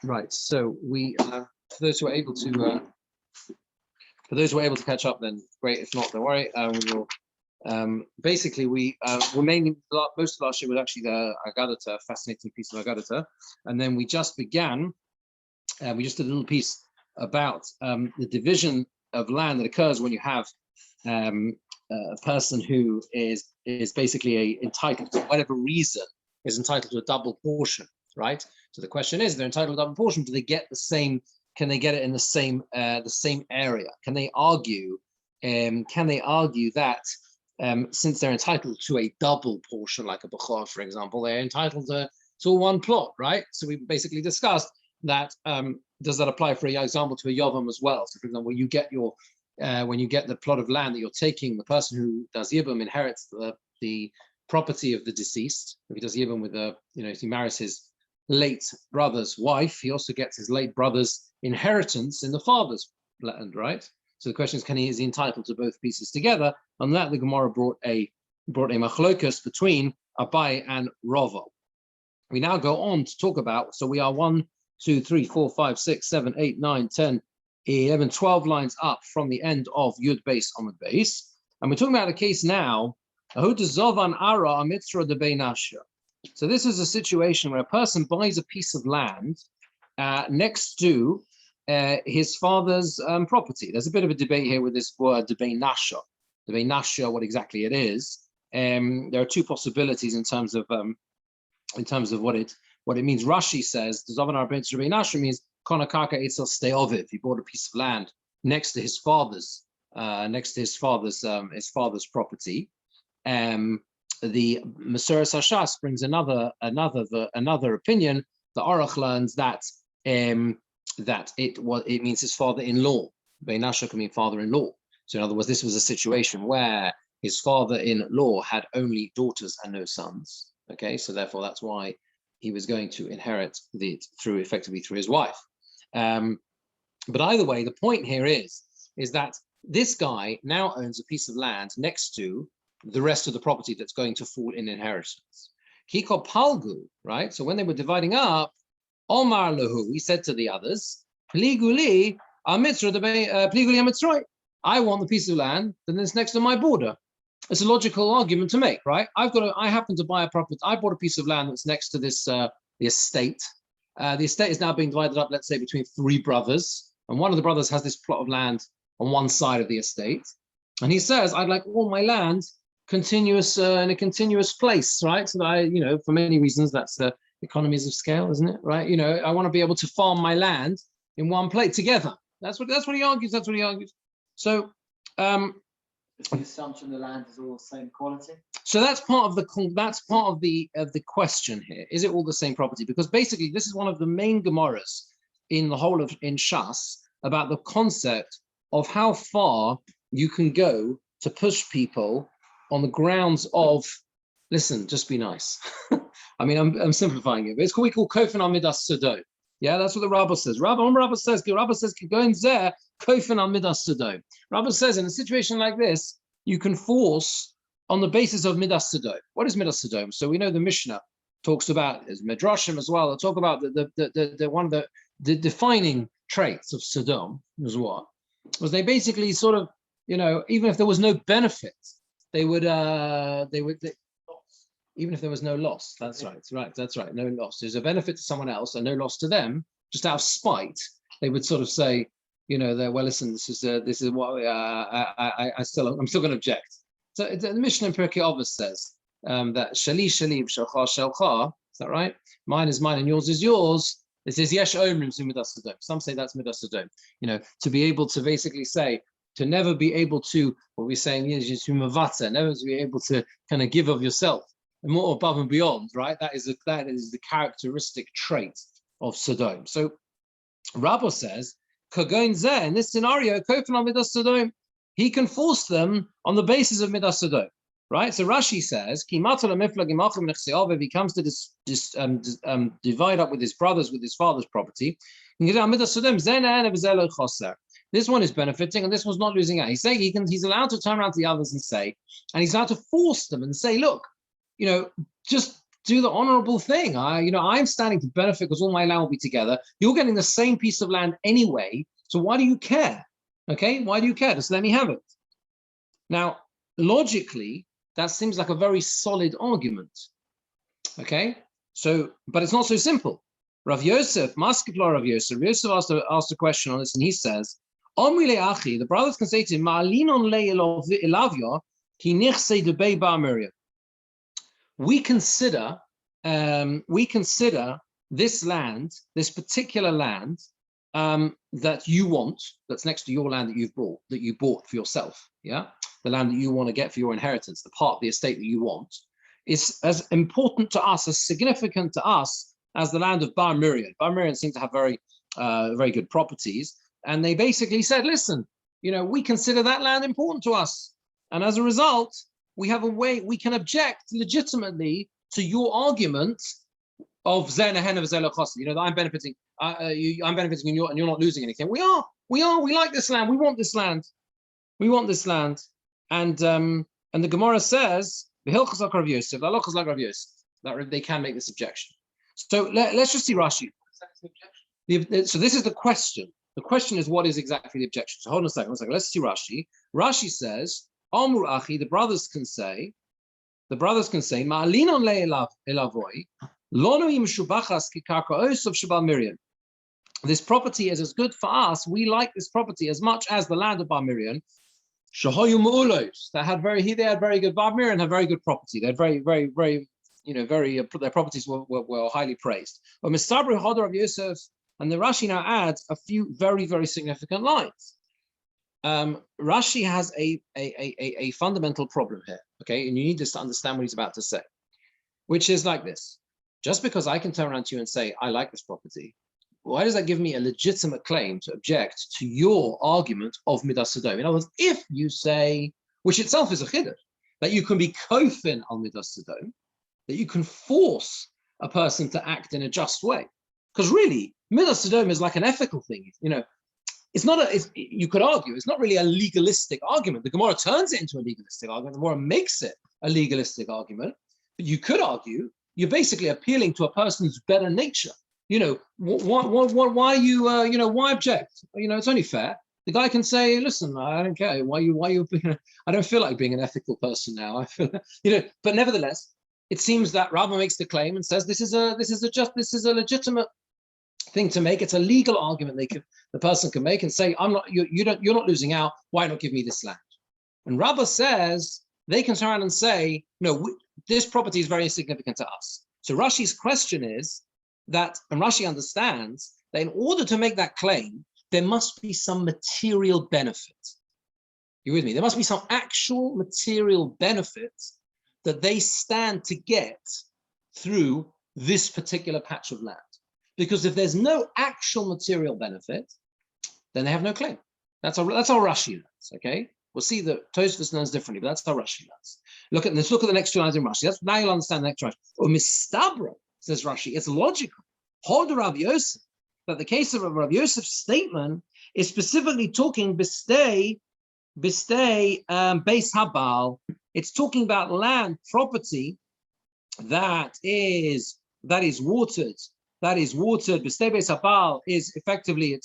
Right. So we, for those who are able to, catch up, then great. If not, don't worry. We will. Basically, we mainly most of last year was actually the Agadata, fascinating piece of Agadata, and then we just began. We just did a little piece about the division of land that occurs when you have a person who is basically entitled to whatever reason is entitled to a double portion, right? So the question is, they're entitled to a double portion. Do they get the same? Can they get it in the same area? Can they argue? That since they're entitled to a double portion, like a bechor, for example, they're entitled to one plot, right? So we basically discussed that. Does that apply, for example, to a yavam as well? So, for example, you get your when you get the plot of land that you're taking, the person who does yibum inherits the property of the deceased. If he does yibum with if he marries his late brother's wife, he also gets his late brother's inheritance in the father's land, right? So the question is, is he entitled to both pieces together? On that, the Gemora brought a machlokas between Abai and Rava. We now go on to talk about, so we are 1, 2, 3, 4, 5, 6, 7, 8, 9, 10, 11, 12 lines up from the end of Yud Beis Amud Beis. And we're talking about a case now, so this is a situation where a person buys a piece of land next to his father's property. There's a bit of a debate here with this word Debenasha. Debenasha, what exactly it is. There are two possibilities in terms of what it means. Rashi says the Zavanar Ben Debenasha means Konakaka Eitzel stay of it. He bought a piece of land next to his father's property. The Maseres Hashas brings another opinion. The Aruch learns that it means his father-in-law. Beinasha can mean father-in-law. So in other words, this was a situation where his father-in-law had only daughters and no sons. Okay, so therefore that's why he was going to inherit effectively through his wife. But either way, the point here is that this guy now owns a piece of land next to the rest of the property that's going to fall in inheritance. Kiko Palgu, right? So when they were dividing up, Omar Lahu, he said to the others, Pliguli, I want the piece of land that's next to my border. It's a logical argument to make, right? I happen to buy a property. I bought a piece of land that's next to this the estate. The estate is now being divided up, let's say, between 3 brothers, and one of the brothers has this plot of land on one side of the estate, and he says, "I'd like all my land continuous in a continuous place, right? So that I, for many reasons, that's the economies of scale, isn't it? Right? I want to be able to farm my land in one place together. That's what he argues. That's what he argues. So." Is the assumption the land is all the same quality? So that's part of the question here. Is it all the same property? Because basically, this is one of the main Gemoras in Shas about the concept of how far you can go to push people on the grounds of, listen, just be nice. I mean, I'm simplifying it, but it's what we call Kofen al Midas Sodom. Yeah, that's what the Rabbah says. Rabbah says, go in there, Kofen al Midas Sodom. Rabbah says, in a situation like this, you can force on the basis of Midas Sodom. What is Midas Sodom? So we know the Mishnah talks about, there's Midrashim as well, they talk about the defining traits of Sodom was what? Was they basically sort of, even if there was no benefit, they would even if there was no loss. That's right. No loss. There's a benefit to someone else and no loss to them. Just out of spite, they would sort of say, well, listen, this is what I'm still going to object. So the Mishnah in Pirkei Avos says that shali shalcha shelcha. Is that right? Mine is mine and yours is yours. It says yesh omrim zu midas sodom. Some say that's midas sodom. To be able to basically say, to never be able to, what we're saying is to mavata, never to be able to kind of give of yourself. More above and beyond, right? That is the characteristic trait of Sodom. So Rabbah says, in this scenario, he can force them on the basis of Midas Sodom, right? So Rashi says, if he comes to divide up with his brothers, with his father's property, this one is benefiting and this one's not losing out. He's allowed to turn around to the others and say, and he's allowed to force them and say, look, just do the honorable thing. I'm standing to benefit because all my land will be together. You're getting the same piece of land anyway. So why do you care? Okay, why do you care? Just let me have it. Now, logically, that seems like a very solid argument. Okay, so, but it's not so simple. Rav Yosef, Maskeplar Rav Yosef, asked a question on this, and he says, the brothers can say to him, we consider this land, this particular land that you want, that's next to your land that you bought for yourself, yeah, the land that you want to get for your inheritance, the part of the estate that you want, is as important to us, as significant to us as the land of Bar Miriam. Bar Miriam seemed to have very good properties, and they basically said, listen, we consider that land important to us, and as a result, we have a way we can object legitimately to your argument of that I'm benefiting, I'm benefiting, and you're not losing anything. We like this land. We want this land. And the Gemora says that they can make this objection. So let's just see Rashi. So this is the question. The question is, what is exactly the objection? So hold on a second. Let's see Rashi. Rashi says, Amru Achi, the brothers can say, Ma'alinon le'elavoi, lono im shubachas kikarkaos of Shabal Miriam. This property is as good for us. We like this property as much as the land of Bar Miriam. Shahoyu Mu'ulos, they had very good, Bar Miriam had very good property. They had very, their properties were highly praised. But Mistabri Hodor of Yosef, and the Rashi now adds a few very, very significant lines. Rashi has a fundamental problem here, okay? And you need to understand what he's about to say, which is like this. Just because I can turn around to you and say, I like this property, why does that give me a legitimate claim to object to your argument of Midas Sodom? In other words, if you say, which itself is a chiddush, that you can be kofin al Midas Sodom, that you can force a person to act in a just way. Because really, Midas Sodom is like an ethical thing. It's not you could argue, it's not really a legalistic argument. The Gemora turns it into a legalistic argument. The Gemora makes it a legalistic argument. But you could argue, you're basically appealing to a person's better nature. Why object? It's only fair. The guy can say, listen, I don't care. Why you I don't feel like being an ethical person now. I feel, but nevertheless, it seems that Rava makes the claim and says this is a legitimate thing to make. It's a legal argument the person can make and say, you're not losing out. Why not give me this land? And Rava says they can turn around and say, no, this property is very significant to us. So Rashi's question is that, and Rashi understands that in order to make that claim, there must be some material benefit. You with me? There must be some actual material benefit that they stand to get through this particular patch of land. Because if there's no actual material benefit, then they have no claim. That's how Rashi learns, okay? We'll see that Tosfos learns differently, but that's how Rashi learns. Let's look at the next two lines in Rashi. Now you'll understand the next Rashi. Or mistabra, says Rashi, it's logical. Hold Rabbi Yosef, that the case of Rabbi Yosef's statement is specifically talking bistei beis habal. It's talking about land, property that is watered. Bistei beis habal is effectively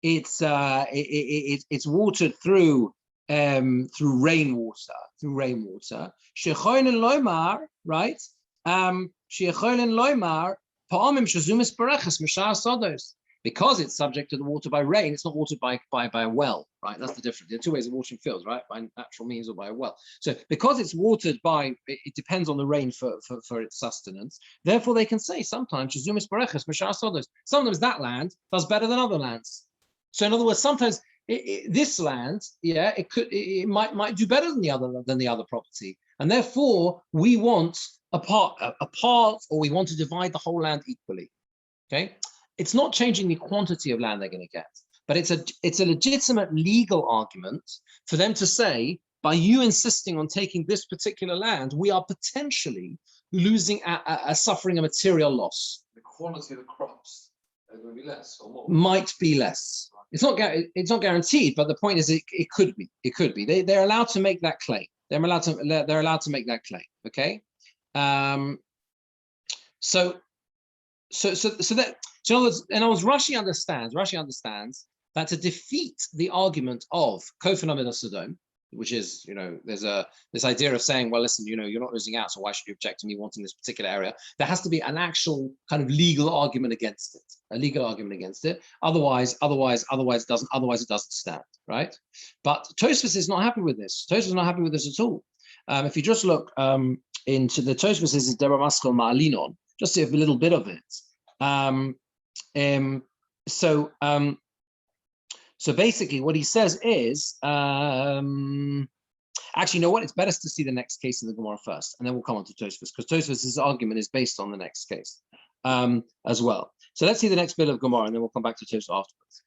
it's watered through rainwater. Shechoinen loymar, right? Shechoinen loymar. Because it's subject to the water by rain, it's not watered by a well, right? That's the difference. There are two ways of watering fields, right? By natural means or by a well. So because it's watered by, it depends on the rain for its sustenance. Therefore, they can say sometimes sometimes that land does better than other lands. So in other words, sometimes this land, it might do better than the other property, and therefore we want a part, or we want to divide the whole land equally. Okay, it's not changing the quantity of land they're going to get, but it's a legitimate legal argument for them to say, by you insisting on taking this particular land, we are potentially suffering a material loss. The quality of the crops are going to be less or more. Might be less. It's not guaranteed, but the point is it could be. It could be. They're allowed to make that claim. They're allowed to make that claim. Okay. So in other words, Rashi understands that to defeat the argument of Kofan Amid Sodom, which is, there's this idea of saying, well, listen, you're not losing out, so why should you object to me wanting this particular area? There has to be an actual kind of legal argument against it. Otherwise it doesn't stand, right? But Tosfos is not happy with this. Tosfos is not happy with this at all. If you just look into the Tosfos is Deba Maskal Ma'alinon, just see a little bit of it. So basically what he says is, actually, you know what? It's better to see the next case in the Gemora first, and then we'll come on to Tosfos, because Tosfos' argument is based on the next case as well. So let's see the next bit of Gemora, and then we'll come back to Tosfos afterwards.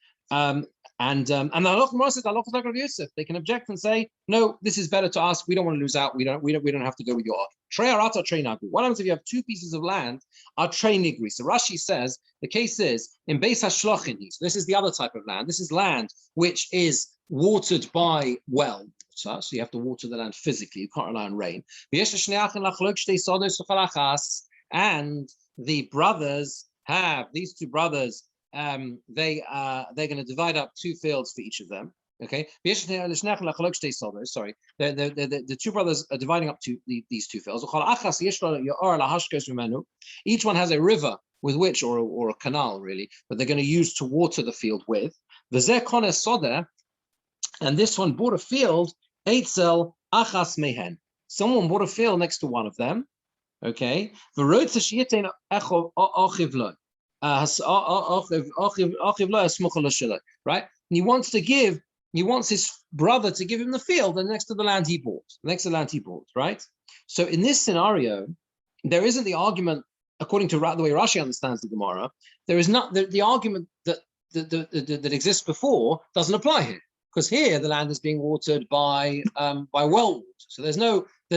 And the Halach Gemara says, Halach like Rav Yosef. They can object and say, no, this is better to us. We don't want to lose out. We don't have to go with your argument. Trei arata, trei nagri. What happens if you have two pieces of land are trei nigri? So Rashi says the case is in Beis Hashlochin. So this is the other type of land. This is land which is watered by well. So you have to water the land physically. You can't rely on rain. And the brothers have, these two brothers, they're going to divide up two fields for each of them. Okay, sorry, the two brothers are dividing up these two fields. Each one has a river with which, or a canal really, that they're going to use to water the field with. And this one bought a field. Someone bought a field next to one of them. Okay, right? And he wants his brother to give him the field and next to the land he bought, right? So in this scenario, there isn't the argument, according to the way Rashi understands the Gemara, there is not the argument that exists before doesn't apply here, because here the land is being watered by well water. So there's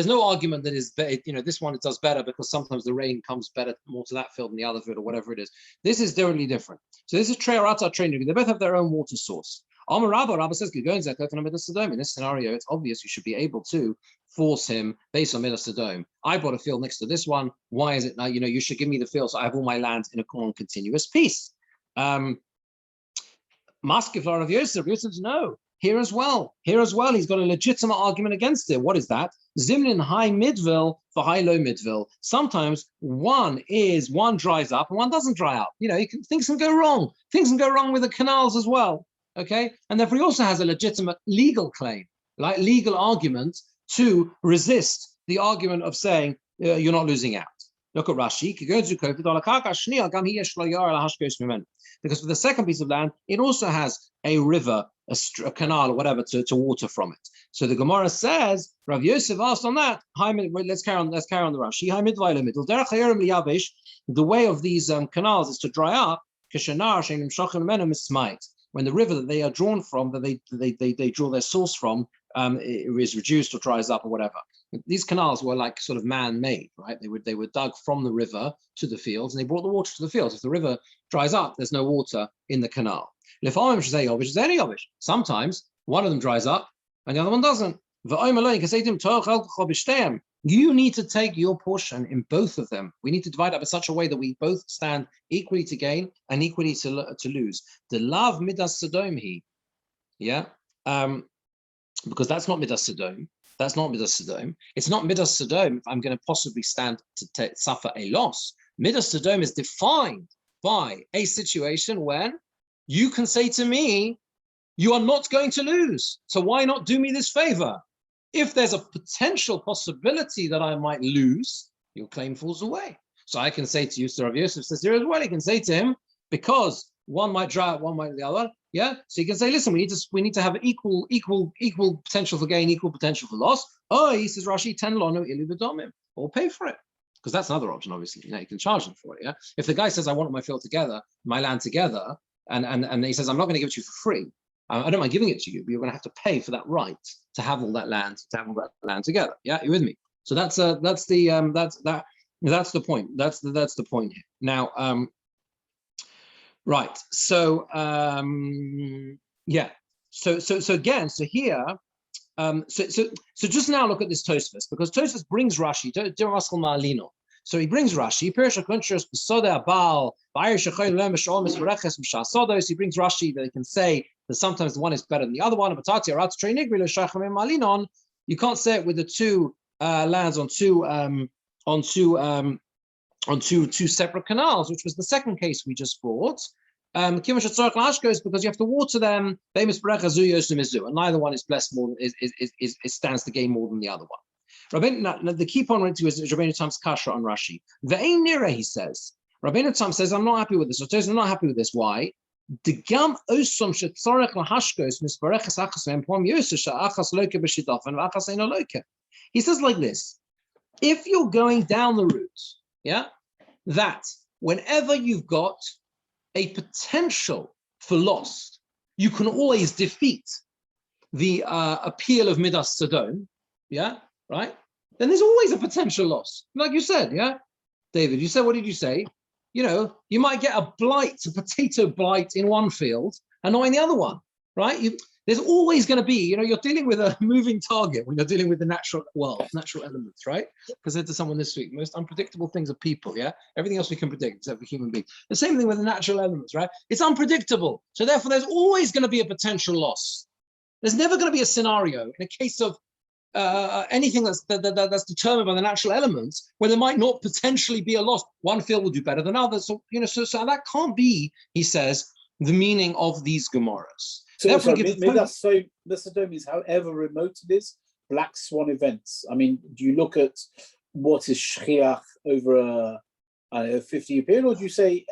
no argument that is, this one it does better because sometimes the rain comes better more to that field than the other field or whatever it is. This is totally different. So this is Trei Arata, Trei Nigri. They both have their own water source. Amar Rabba says, in this scenario, it's obvious you should be able to force him based on Midas Sodom. I bought a field next to this one. Why is it now? You should give me the field so I have all my land in a continuous piece. Maskeflar of Yosef, no. Here as well, he's got a legitimate argument against it. What is that? Zimnin high midville for high low midville. Sometimes one dries up and one doesn't dry up. Things can go wrong. Things can go wrong with the canals as well. Okay, and therefore he also has a legitimate legal claim, like legal argument to resist the argument of saying you're not losing out. Look at Rashi. Because for the second piece of land, it also has a river, a canal, or whatever to water from it. So the Gemara says, Rav Yosef asked on that. Let's carry on the Rashi. The way of these canals is to dry up. When the river that they are drawn from, that they draw their source from, is reduced or dries up or whatever. These canals were like sort of man-made, right? They were dug from the river to the fields, and they brought the water to the fields. If the river dries up, there's no water in the canal. Sometimes one of them dries up and the other one doesn't. You need to take your portion in both of them. We need to divide up in such a way that we both stand equally to gain and equally to lose. The love midas Sodom he, because that's not midas Sodom. That's not midas Sodom. It's not midas Sodom if I'm going to possibly stand to suffer a loss. Midas Sodom is defined by a situation when you can say to me, you are not going to lose. So why not do me this favor? If there's a potential possibility that I might lose, your claim falls away. So I can say to you, Rav Yosef says here as well, he can say to him, because one might dry out, one might the other. Yeah. So you can say, listen, we need to have equal potential for gain, equal potential for loss. Oh, he says Rashi, 10 lono ilu v'domim, or pay for it. Because that's another option, obviously. You can charge them for it. Yeah. If the guy says, I want my field together, my land together, and he says, I'm not going to give it to you for free. I don't mind giving it to you, but you're going to have to pay for that right to have all that land, together. Yeah, you with me? So that's the point. That's the point here. Now, right. So yeah. So again. So here. So just now look at this Tosfos, because Tosfos brings Rashi. So he brings Rashi. He brings Rashi that they can say that sometimes the one is better than the other one. You can't say it with the two lands on two separate canals, which was the second case we just brought. Because you have to water them, and neither one is blessed more than is stands to gain more than the other one. The key point to is Rabbeinu Tam's kasha on Rashi. Ve'ein nira, he says. Rabbeinu Tam says, I'm not happy with this. I'm not happy with this. Why? He says like this: if you're going down the route, that whenever you've got a potential for loss, you can always defeat the appeal of Midas Sodom, right? Then there's always a potential loss, like you said, David, you said, what did you say? You might get a potato blight in one field and not in the other one, right? There's always going to be, you're dealing with a moving target when you're dealing with the natural world, natural elements, right? Because I said to someone this week, most unpredictable things are people, Everything else we can predict except for human beings. The same thing with the natural elements, right? It's unpredictable. So therefore, there's always going to be a potential loss. There's never going to be a scenario in a case of anything that's determined by the natural elements where there might not potentially be a loss. One field will do better than others. So, so that can't be, he says, the meaning of these Gemoras. So Midas Sodom is however remote it is, black swan events. I mean, do you look at what is Shchiach over a 50-year period, or do you say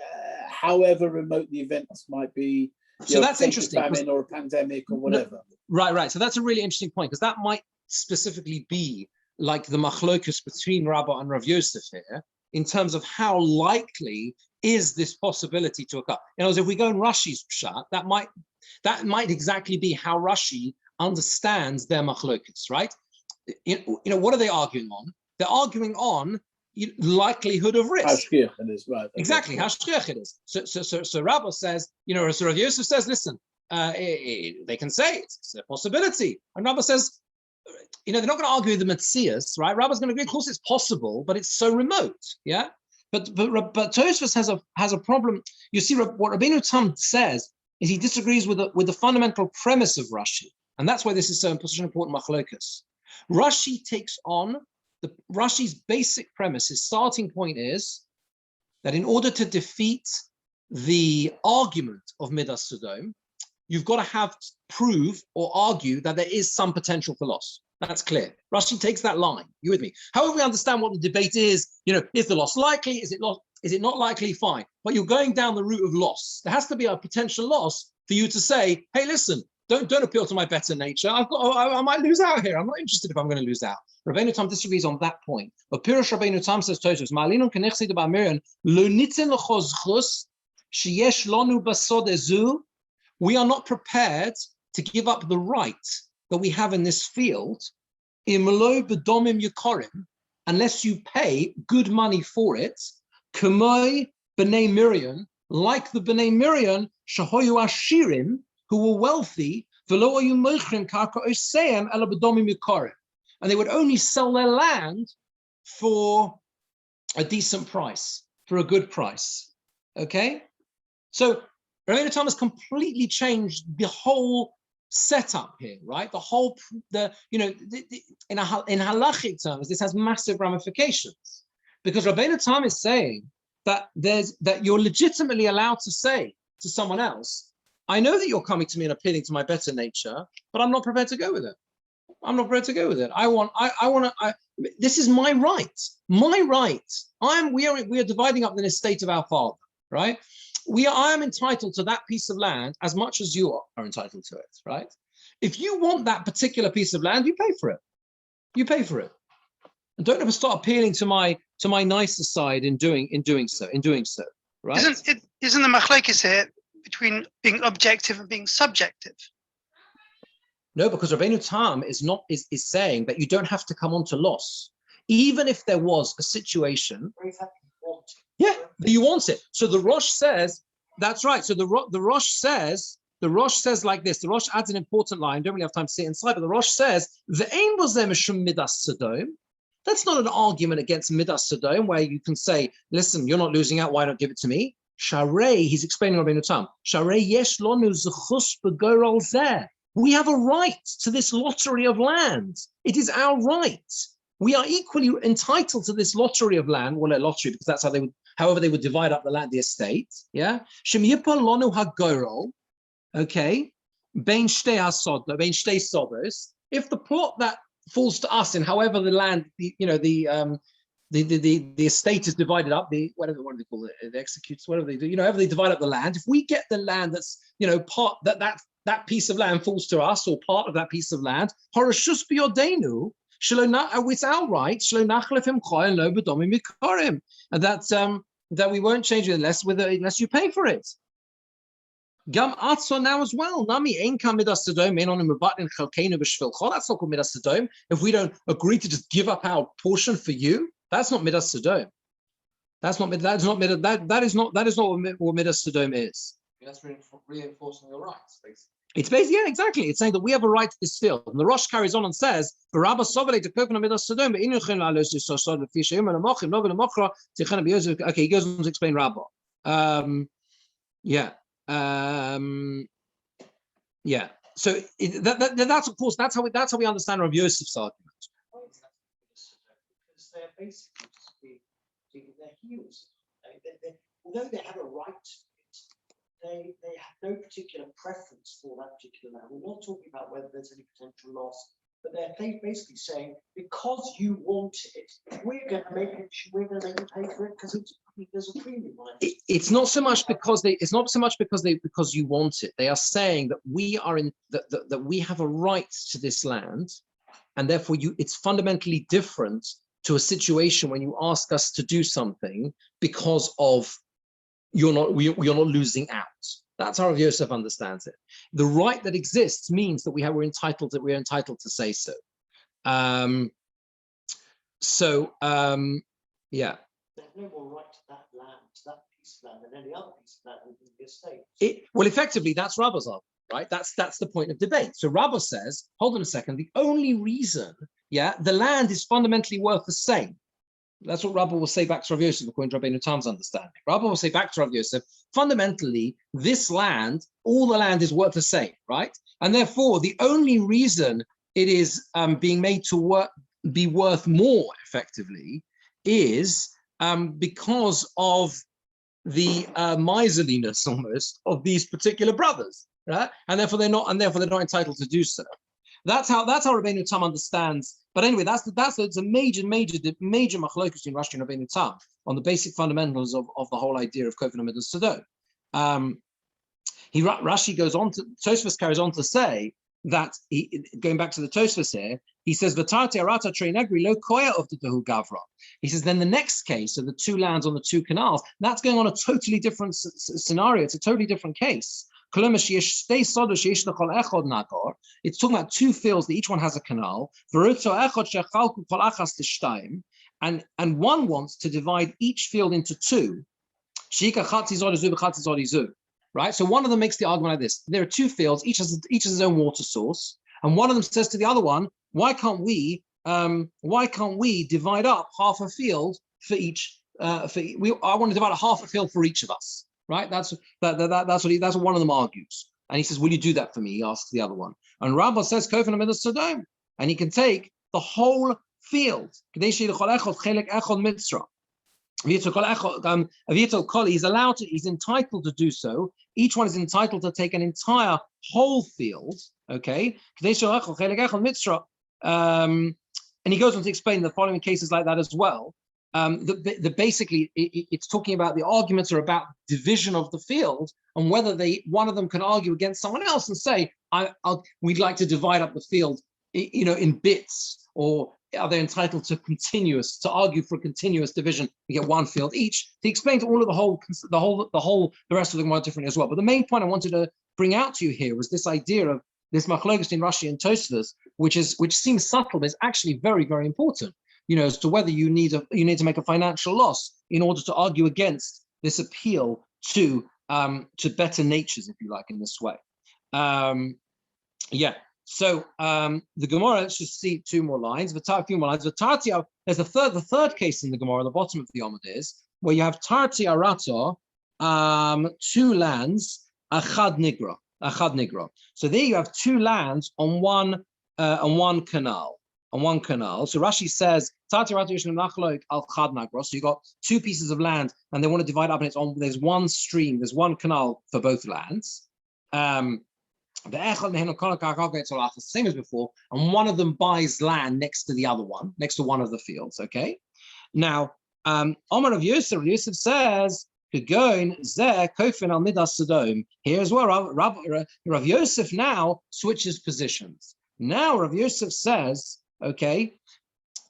however remote the events might be? So that's interesting. Famine or a pandemic or whatever. Right. So that's a really interesting point, because that might specifically be like the machlokus between Rabbah and Rav Yosef here, in terms of how likely is this possibility to occur. In other words, if we go in Rashi's pshat, that might exactly be how Rashi understands their machlokus, right? What are they arguing on? They're arguing on likelihood of risk. How shchiach it is, right? Exactly, how shchiach it is. So Rabbah says, so Rav Yosef says, listen, they can say it's a possibility. And Rabbah says, they're not going to argue with the Metzias, right? Rabbah's going to agree, of course it's possible, but it's so remote, But Tosfos has a problem. You see, what Rabbeinu Tam says is he disagrees with the fundamental premise of Rashi, and that's why this is such an important machlokas. Rashi takes on Rashi's basic premise. His starting point is that in order to defeat the argument of Midas Sodom, you've got to prove or argue that there is some potential for loss. That's clear. Rashi takes that line. You with me? However, we understand what the debate is. Is the loss likely? Is it not likely? Fine. But you're going down the route of loss. There has to be a potential loss for you to say, hey, listen, don't appeal to my better nature. I might lose out here. I'm not interested if I'm going to lose out. Rabbeinu Tam disagrees on that point. But Pirush Rabbeinu Tam says, Tosfos, Ma'alinon kenechsi debar Miriam, lo nitzen l'chozchus sheyesh lanu basod ezu. We are not prepared to give up the right that we have in this field, imlo bedomim yukorim, unless you pay good money for it, kamoi b'nei Miriam, like the b'nei Miriam, shahoyu ashirim, who were wealthy, v'lo ayu mochrim karka oseim ela bedomim yukorim, and they would only sell their land for a decent price, for a good price. Okay, so Rabbeinu Tam has completely changed the whole setup here, right? In halachic terms, this has massive ramifications, because Rabbeinu Tam is saying that you're legitimately allowed to say to someone else, I know that you're coming to me and appealing to my better nature, but I'm not prepared to go with it. I'm not prepared to go with it. This is my right. My right. We are dividing up the estate of our father, right? I am entitled to that piece of land as much as you are entitled to it, right? If you want that particular piece of land, you pay for it. You pay for it. And don't ever start appealing to my nicer side in doing so, right? Isn't the machlokes here between being objective and being subjective? No, because Rabbeinu Tam is saying that you don't have to come on to loss, even if there was a situation. Yeah, you want it. So the Rosh says, that's right. So the Rosh says like this. The Rosh adds an important line. Don't really have time to see it inside, but the Rosh says, "Ve'ein bozeh mishum midas Sodom." That's not an argument against Midas Sodom where you can say, listen, you're not losing out, why not give it to me? Sharei, he's explaining Rabbeinu Tam. Sharei yesh lonu zechus b'gorol zeh. We have a right to this lottery of land. It is our right. We are equally entitled to this lottery of land. Well, a lottery because that's how they would, however they would divide up the land, the estate. Yeah. Shem yipol lonu hagorol. Okay. Bein shtei hasod, bein shtei sodos. If the plot that falls to us in however the land, the estate is divided up, what do they call it? The executes, whatever they do, however they divide up the land. If we get the land that's, part that piece of land falls to us or part of that piece of land, horashus biyodenu, it's our right, and that we won't change it unless you pay for it. Gam Atzo now as well. Nami ain't come Midas Sodom, ain't on him about in Chalkeinu b'shvilcho. That's not called Midas Sodom. If we don't agree to just give up our portion for you, that's not Midas Sodom. That is not what Midas Sodom is. That's reinforcing your rights, basically. It's basically, yeah, exactly. It's saying that we have a right to this field. And the Rosh carries on and says, okay, he goes on to explain Rabbah. So that's of course that's how we understand Rav Yosef's argument. Because they're basically just digging their heels. Although they have a right to it, they have no particular preference for that particular land. We're not talking about whether there's any potential loss, but they're basically saying because you want it, we're going to make you pay for it because there's a premium on it. It's not so much because because you want it. They are saying that we are in that we have a right to this land, and therefore it's fundamentally different to a situation when you ask us to do something because of you're not losing out. That's how Rav Yosef understands it. The right that exists means that we're entitled to say so. There's no more right to that land, to that piece of land, than any other piece of land within the estate. Well, effectively, that's Rabbah's argument, right? That's the point of debate. So Rabbah says, hold on a second, the only reason, the land is fundamentally worth the same. That's what Rabbah will say back to Rav Yosef, according to Rabbeinu Tam's understanding. Rabbah will say back to Rav Yosef, fundamentally, this land, all the land is worth the same, right? And therefore, the only reason it is being made to be worth more, effectively, is because of the miserliness almost of these particular brothers, right? And therefore they're not entitled to do so. That's how Rabbeinu Tam understands. But anyway, it's a major machlokes between Rashi and Rabbeinu Tam on the basic fundamentals of the whole idea of Kofan Midas Sodom. Rashi goes on to Tosfos carries on to say that going back to the Tosfos here, he says V'tarti arata treinegri lo koya of the Dehu Gavra. He says then the next case of the two lands on the two canals, that's going on a totally different scenario. It's a totally different case. It's talking about two fields that each one has a canal. And one wants to divide each field into two. Right? So one of them makes the argument like this. There are two fields, each has his own water source. And one of them says to the other one, why can't we divide up half a field for each? I want to divide a half a field for each of us. Right? That's what one of them argues. And he says, will you do that for me? He asks the other one. And Rabbah says, Kofan Midas Sodom. And he can take the whole field. He's entitled to do so. Each one is entitled to take an entire whole field. Okay. And he goes on to explain the following cases like that as well. Basically, it's talking about the arguments are about division of the field and whether one of them can argue against someone else and say, we'd like to divide up the field, in bits, or are they entitled to argue for a continuous division? We get one field each. He explains all of the rest of them are different as well. But the main point I wanted to bring out to you here was this idea of this machlokes in Rashi and Tosfos, which seems subtle, but is actually very, very important. As to whether you need to make a financial loss in order to argue against this appeal to better natures, if you like, in this way. So the Gemora, let's just see two more lines. A few more lines. There's the third case in the Gemora, the bottom of the Amud is, where you have Tarti Arato, two lands, Achad Nigra. So there you have two lands on one canal. So Rashi says, Tarti Arato Yishlim Nachloik Al Chad Nigra. So you got two pieces of land, and they want to divide up, and there's one stream, there's one canal for both lands. The same as before, and one of them buys land next to the other one, next to one of the fields. Okay. Now, Omar of Yosef says, here as well, Rav Yosef now switches positions. Now Rav Yosef says, okay,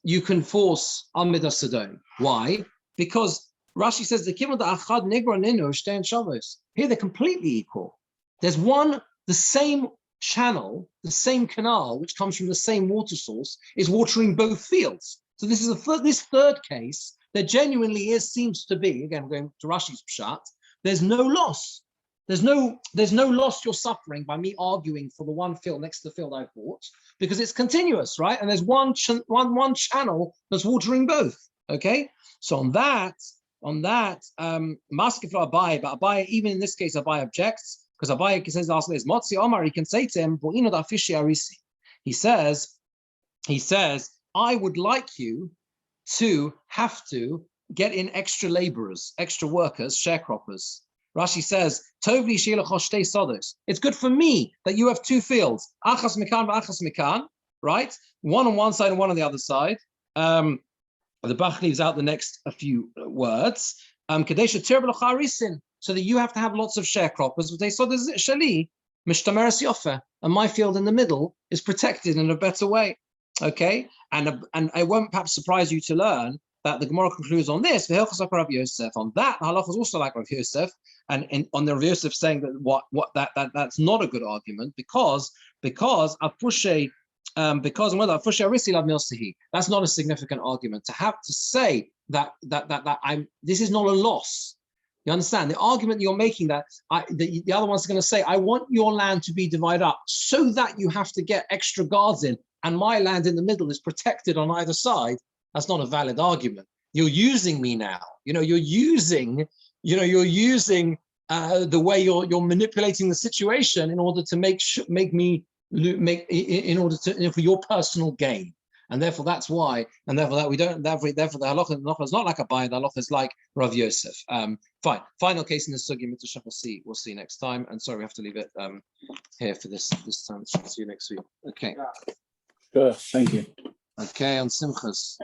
you can force Al Midas Sodom. Why? Because Rashi says the Kimon da Achad Nigra Ninu Shtein Shabbos. Here they're completely equal. There's the same channel, the same canal, which comes from the same water source, is watering both fields. So this is this third case. There genuinely seems to be, again, going to Rashi's pshat, there's no loss. There's no loss you're suffering by me arguing for the one field next to the field I bought, because it's continuous, right? And there's one channel that's watering both. Okay, so on that, Maskef Abai, but Abai, even in this case, Abai objects, because Abai says, Motzi Omar, he can say to him, he says, I would like you to have to get in extra laborers, extra workers, sharecroppers. Rashi says, Tovli Shilachoshte Sodos. It's good for me that you have two fields, Achas Mikan, Achas Mikan, right? One on one side and one on the other side. The Bach leaves out the next a few words. Kadesha Tirbalacharisin, so that you have to have lots of sharecroppers. But they saw there's Shali, Mishtameres Yofa, and my field in the middle is protected in a better way. Okay, and I won't perhaps surprise you to learn that the Gemara concludes on this. On that, the halacha is also like Rav Yosef, and on the Rav Yosef saying that that's not a good argument because Afushe that's not a significant argument to have to say that this is not a loss. You understand the argument you're making, that the other one's going to say, I want your land to be divided up so that you have to get extra guards in, and my land in the middle is protected on either side. That's not a valid argument. You're using me now. You're using the way you're manipulating the situation in order to for your personal gain. And therefore that's why, and therefore that we don't, therefore the halacha is not like a buy, the halacha is like Rav Yosef. Fine. Final case in the sugya mitzvah we'll see next time. And sorry, we have to leave it here for this time. See you next week. Okay. Sure, thank you. Okay, on Simchas.